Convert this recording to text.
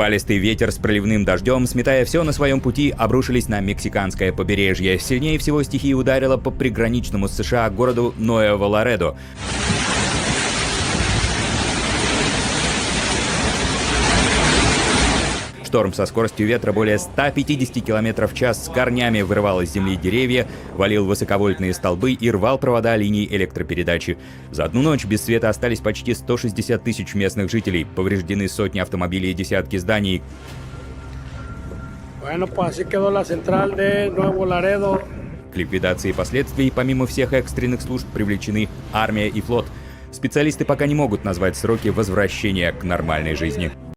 Шквалистый ветер с проливным дождем, сметая все на своем пути, обрушились на мексиканское побережье. Сильнее всего стихия ударила по приграничному с США городу Нуэво-Ларедо. Шторм со скоростью ветра более 150 км в час с корнями вырывал из земли деревья, валил высоковольтные столбы и рвал провода линий электропередачи. За одну ночь без света остались почти 160 тысяч местных жителей, повреждены сотни автомобилей и десятки зданий. К ликвидации последствий, помимо всех экстренных служб, привлечены армия и флот. Специалисты пока не могут назвать сроки возвращения к нормальной жизни.